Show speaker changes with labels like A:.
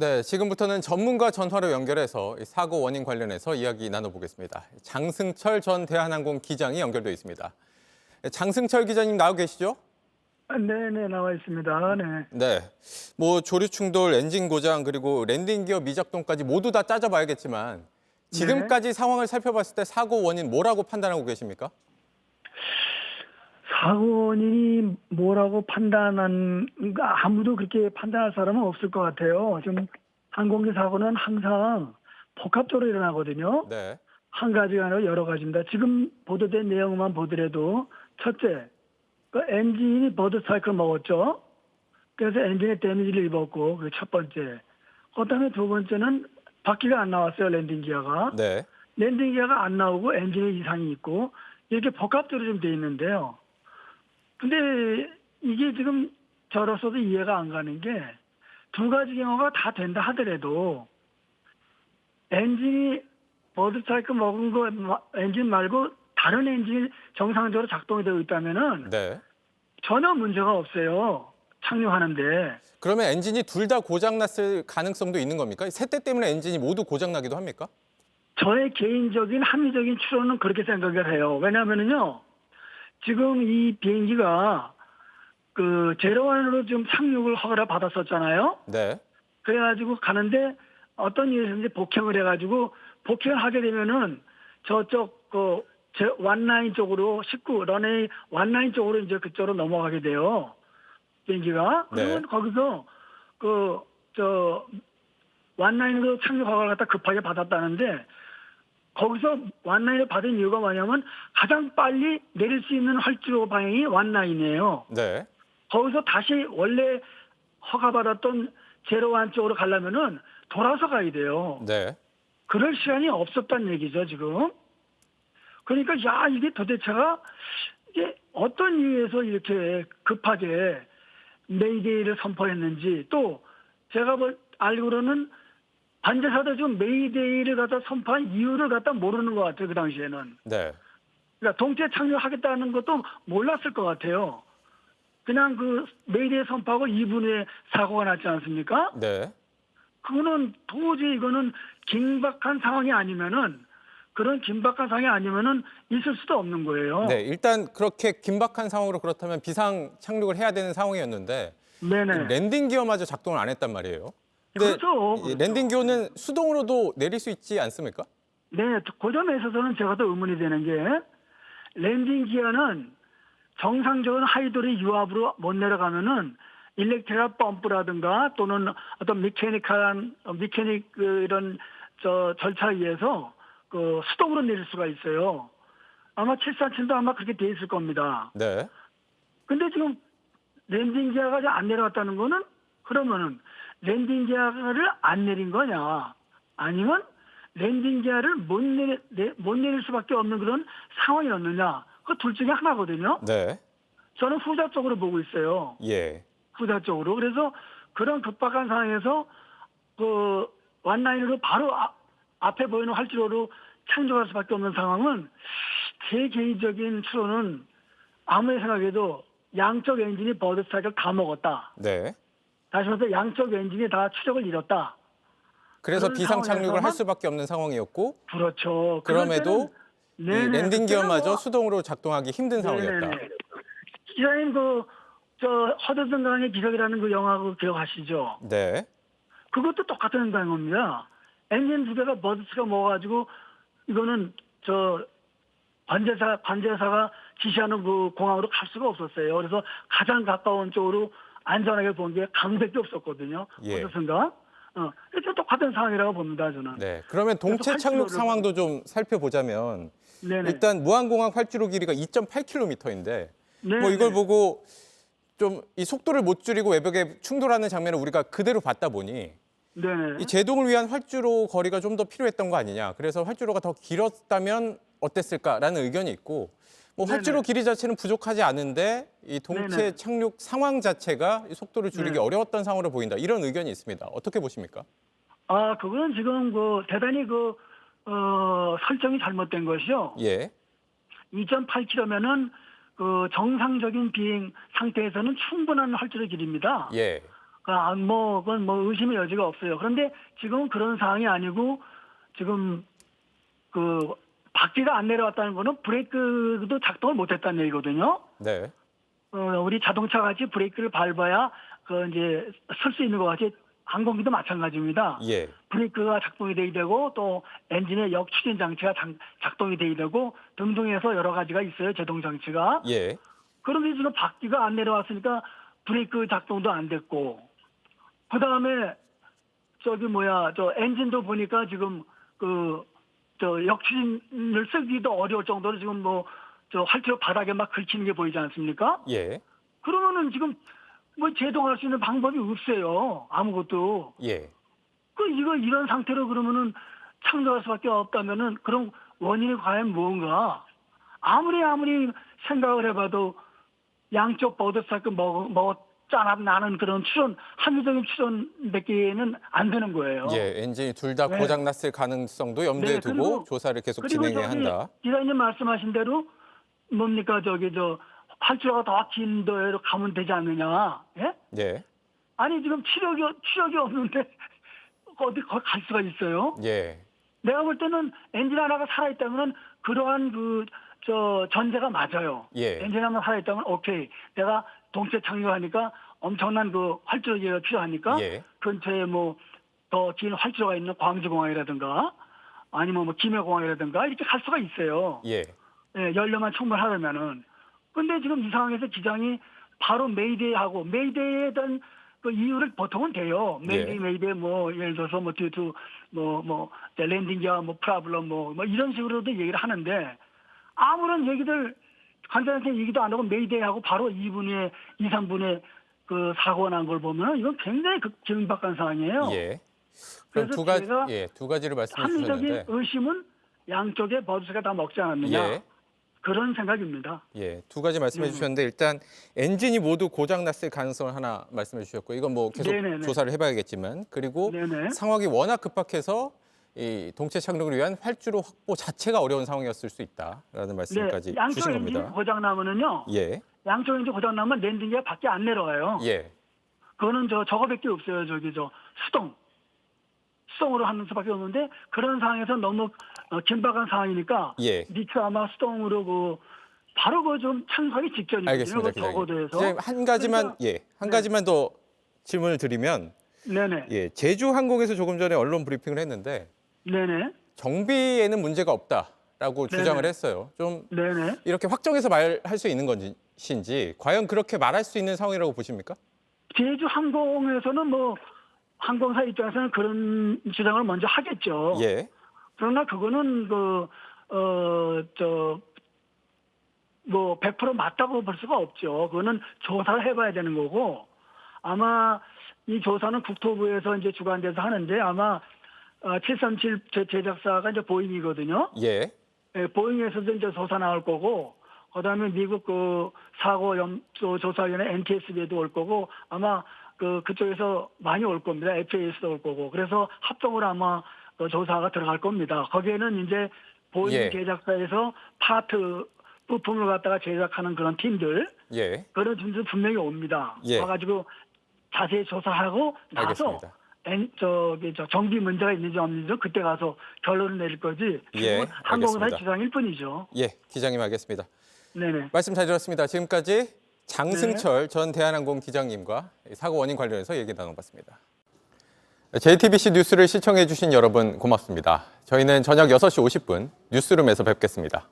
A: 네, 지금부터는 전문가 전화로 연결해서 이 사고 원인 관련해서 이야기 나눠보겠습니다. 장승철 전 대한항공 기장이 연결돼 있습니다. 장승철 기자님 나와 계시죠?
B: 네네, 나와 있습니다. 네.
A: 네, 뭐 조류 충돌, 엔진 고장 그리고 랜딩 기어 미작동까지 모두 다 따져봐야겠지만
B: 네.
A: 지금까지 상황을 살펴봤을 때 사고 원인 뭐라고 판단하고 계십니까?
B: 사고 원인이 뭐라고 아무도 그렇게 판단할 사람은 없을 것 같아요. 지금 항공기 사고는 항상 복합적으로 일어나거든요.
A: 네,
B: 한 가지가 아니라 여러 가지입니다. 지금 보도된 내용만 보더라도 첫째, 그 엔진이 버드 사이클 먹었죠. 그래서 엔진에 데미지를 입었고, 그게 첫 번째. 그다음에 두 번째는 바퀴가 안 나왔어요, 랜딩 기어가.
A: 네,
B: 랜딩 기어가 안 나오고 엔진에 이상이 있고 이렇게 복합적으로 좀 돼 있는데요. 근데 이게 지금 저로서도 이해가 안 가는 게 두 가지 경우가 다 된다 하더라도 엔진이 버드 사이클 먹은 거 엔진 말고 다른 엔진이 정상적으로 작동이 되고 있다면은
A: 네.
B: 전혀 문제가 없어요. 착륙하는데.
A: 그러면 엔진이 둘 다 고장났을 가능성도 있는 겁니까? 세대 때문에 엔진이 모두 고장나기도 합니까?
B: 저의 개인적인 합리적인 추론은 그렇게 생각을 해요. 왜냐하면은요, 지금 이 비행기가 그 제로원으로 좀 착륙을 허가를 받았었잖아요.
A: 네,
B: 그래가지고 가는데 어떤 이유에서인지 복행을 해가지고 복행을 하게 되면은 저쪽 완라인 쪽으로 19 런웨이 완라인 쪽으로 이제 그쪽으로 넘어가게 돼요. 비행기가.
A: 네.
B: 그러면 거기서 완라인으로 착륙 허가를 갖다 급하게 받았다는데 거기서 완라인을 받은 이유가 뭐냐면 가장 빨리 내릴 수 있는 활주로 방향이 완라인이에요.
A: 네,
B: 거기서 다시 원래 허가받았던 제로완 쪽으로 가려면은 돌아서 가야 돼요.
A: 네.
B: 그럴 시간이 없었단 얘기죠, 지금. 그러니까 이게 도대체가 이게 어떤 이유에서 이렇게 급하게 메이데이를 선포했는지 또 제가 알기로는 관제사도 지금 메이데이를 갖다 선포한 이유를 갖다 모르는 것 같아요, 그 당시에는.
A: 네.
B: 그러니까 동체 착륙하겠다는 것도 몰랐을 것 같아요. 그냥 그 메이데이 선포하고 2분 후에 사고가 났지 않습니까?
A: 네.
B: 그거는 도저히 이거는 긴박한 상황이 아니면은 그런 긴박한 상황이 아니면은 있을 수도 없는 거예요.
A: 네, 일단 그렇게 긴박한 상황으로 그렇다면 비상 착륙을 해야 되는 상황이었는데
B: 네네.
A: 랜딩 기어마저 작동을 안 했단 말이에요. 근데
B: 그렇죠.
A: 이
B: 그렇죠.
A: 랜딩 기어는 수동으로도 내릴 수 있지 않습니까?
B: 네, 그 점에 있어서는 제가 더 의문이 되는 게 랜딩 기어는 정상적인 하이드롤 유압으로 못 내려가면은 일렉트릭 펌프라든가 또는 어떤 미케닉 이런 절차에 의해서 그 수동으로 내릴 수가 있어요. 아마 747도 아마 그렇게 돼 있을 겁니다.
A: 네.
B: 근데 지금 랜딩 기어가 안 내려왔다는 거는 그러면은 랜딩 기어를 안 내린 거냐 아니면 랜딩 기어를 못 내릴 수밖에 없는 그런 상황이었느냐 그 둘 중에 하나거든요.
A: 네.
B: 저는 후자 쪽으로 보고 있어요.
A: 예.
B: 후자 쪽으로. 그래서 그런 급박한 상황에서 그 완라인으로 바로 앞에 보이는 활주로로 착륙할 수밖에 없는 상황은 제 개인적인 추론은 아무리 생각해도 양쪽 엔진이 버드 스트라이크를 다 먹었다.
A: 네.
B: 다시 말해서 양쪽 엔진이 다 추력을 잃었다.
A: 그래서
B: 그런
A: 비상 착륙을 할
B: 상황에서만-
A: 수밖에 없는 상황이었고
B: 그렇죠. 그럴
A: 그럼에도
B: 때는-
A: 이
B: 네네,
A: 랜딩
B: 그때는
A: 기어마저
B: 뭐-
A: 수동으로 작동하기 힘든 상황이었다.
B: 네네네. 기자님 허드슨 강의 기적이라는 그 영화 그 기억하시죠?
A: 네.
B: 그것도 똑같은 겁니다. 엔진 두 개가 버드스가 먹어가지고 이거는 관제사가 지시하는 그 공항으로 갈 수가 없었어요. 그래서 가장 가까운 쪽으로 안전하게 본 게 강밖에 없었거든요.
A: 예.
B: 어떻습니까? 이게 똑같은 상황이라고 봅니다, 저는.
A: 네. 그러면 동체
B: 그래서
A: 착륙
B: 활주로를-
A: 상황도 좀 살펴보자면
B: 네네.
A: 일단 무한공항 활주로 길이가 2.8km인데 뭐
B: 네네.
A: 이걸 보고 좀 이 속도를 못 줄이고 외벽에 충돌하는 장면을 우리가 그대로 봤다 보니
B: 네네.
A: 이 제동을 위한 활주로 거리가 좀 더 필요했던 거 아니냐. 그래서 활주로가 더 길었다면 어땠을까라는 의견이 있고 뭐 활주로
B: 네네.
A: 길이 자체는 부족하지 않은데 이 동체
B: 네네.
A: 착륙 상황 자체가 이 속도를 줄이기
B: 네.
A: 어려웠던 상황으로 보인다. 이런 의견이 있습니다. 어떻게 보십니까?
B: 그건 지금 대단히 설정이 잘못된 것이요.
A: 예.
B: 2.8km면은 정상적인 비행 상태에서는 충분한 활주로 길입니다.
A: 예.
B: 그건 뭐 의심의 여지가 없어요. 그런데 지금은 그런 상황이 아니고 지금 그 바퀴가 안 내려왔다는 거는 브레이크도 작동을 못했다는 얘기거든요.
A: 네.
B: 우리 자동차 같이 브레이크를 밟아야 이제 쓸 수 있는 것 같이 항공기도 마찬가지입니다.
A: 예.
B: 브레이크가 작동이 돼야 되고 또 엔진의 역추진 장치가 작동이 돼야 되고 등등 해서 여러 가지가 있어요. 제동 장치가.
A: 예.
B: 그런데 지금 바퀴가 안 내려왔으니까 브레이크 작동도 안 됐고 그다음에 저 엔진도 보니까 지금 역추진을 쓰기도 어려울 정도로 지금 활주로 바닥에 막 긁히는 게 보이지 않습니까?
A: 예.
B: 그러면은 지금 제동할 수 있는 방법이 없어요. 아무것도.
A: 예.
B: 이런 상태로 그러면은 창조할 수밖에 없다면은 그런 원인이 과연 무언가? 아무리 생각을 해봐도 양쪽 버드사이클 짠합 나는 그런 합리적인 추론밖에는 안 되는 거예요.
A: 예. 엔진이 둘 다
B: 네.
A: 고장 났을 가능성도 염두에
B: 네,
A: 두고
B: 그리고-
A: 조사를 계속
B: 그리고
A: 진행해야 한다.
B: 기자님 말씀하신 대로 뭡니까 활주로가 더 긴 데로 가면 되지 않느냐? 예?
A: 예.
B: 아니 지금 추력이 없는데 거기 갈 수가 있어요?
A: 예.
B: 내가 볼 때는 엔진 하나가 살아있다면 그러한 전제가 맞아요.
A: 예.
B: 엔진 하나 살아있다면 오케이. 내가 동체 착륙하니까 엄청난 활주로가 필요하니까
A: 예.
B: 근처에 더 긴 활주로가 있는 광주공항이라든가 아니면 김해공항이라든가 이렇게 갈 수가 있어요.
A: 예.
B: 예, 연료만 충분하려면은. 근데 지금 이 상황에서 기장이 바로 메이데이에 대한 이유를 보통은 돼요. 메이데이 예를 들어서 due to 랜딩 기어 프라블럼 이런 식으로도 얘기를 하는데 아무런 얘기들 간단하게 얘기도 안 하고 메이데이하고 바로 2, 3분에 사고가 난 걸 보면 이건 굉장히 긴박한 상황이에요.
A: 예. 그럼
B: 그래서
A: 두 가지를 말씀해
B: 합리적인
A: 주셨는데.
B: 의심은 양쪽에 버드스가 다 먹지 않았느냐.
A: 예.
B: 그런 생각입니다.
A: 예, 두 가지 말씀해 주셨는데 일단 엔진이 모두 고장 났을 가능성을 하나 말씀해 주셨고 이건 계속
B: 네네네.
A: 조사를 해봐야겠지만 그리고
B: 네네.
A: 상황이 워낙 급박해서 이 동체 착륙을 위한 활주로 확보 자체가 어려운 상황이었을 수 있다라는 말씀까지
B: 양쪽
A: 주신
B: 엔진이
A: 겁니다.
B: 고장 나면은요.
A: 예,
B: 양쪽 엔진 고장 나면 랜딩기가 밖에 안 내려와요.
A: 예,
B: 그거는 저거밖에 없어요. 수동으로 하는 수밖에 없는데 그런 상황에서 너무 긴박한 상황이니까
A: 예.
B: 니트 아마 수동으로 바로 좀 창수하기 직전이거든요.
A: 알겠습니다,
B: 적어도에서.
A: 기자님. 한 가지만
B: 그러니까,
A: 한 가지만 더 질문을 드리면
B: 네네.
A: 예, 제주항공에서 조금 전에 언론 브리핑을 했는데
B: 네네.
A: 정비에는 문제가 없다라고
B: 네네.
A: 주장을 했어요. 좀
B: 네네.
A: 이렇게 확정해서 말할 수 있는 것인지 과연 그렇게 말할 수 있는 상황이라고 보십니까?
B: 제주 항공에서는 항공사 입장에서는 그런 주장을 먼저 하겠죠.
A: 예,
B: 그러나 그거는 100% 맞다고 볼 수가 없죠. 그거는 조사를 해봐야 되는 거고 아마 이 조사는 국토부에서 이제 주관돼서 하는데 아마 737 제작사가 이제 보잉이거든요.
A: 예,
B: 예, 보잉에서도 이제 조사 나올 거고 그다음에 미국 사고 조사위원회 NTSB에도 올 거고 아마 그쪽에서 많이 올 겁니다. FAA에서도 올 거고 그래서 합동으로 아마 조사가 들어갈 겁니다. 거기에는 이제 보잉
A: 예.
B: 제작사에서 파트 부품을 갖다가 제작하는 그런 팀들
A: 예,
B: 그런 팀들 분명히 옵니다.
A: 예.
B: 와가지고 자세히 조사하고 나서
A: 알겠습니다.
B: 정비 문제가 있는지 없는지 그때 가서 결론을 내릴 거지.
A: 예,
B: 지금은 항공사의
A: 알겠습니다.
B: 주장일 뿐이죠.
A: 예, 기장님 알겠습니다.
B: 네네.
A: 말씀 잘 들었습니다. 지금까지 장승철 전 대한항공 기장님과 사고 원인 관련해서 얘기 나눠봤습니다. JTBC 뉴스를 시청해 주신 여러분 고맙습니다. 저희는 저녁 6시 50분 뉴스룸에서 뵙겠습니다.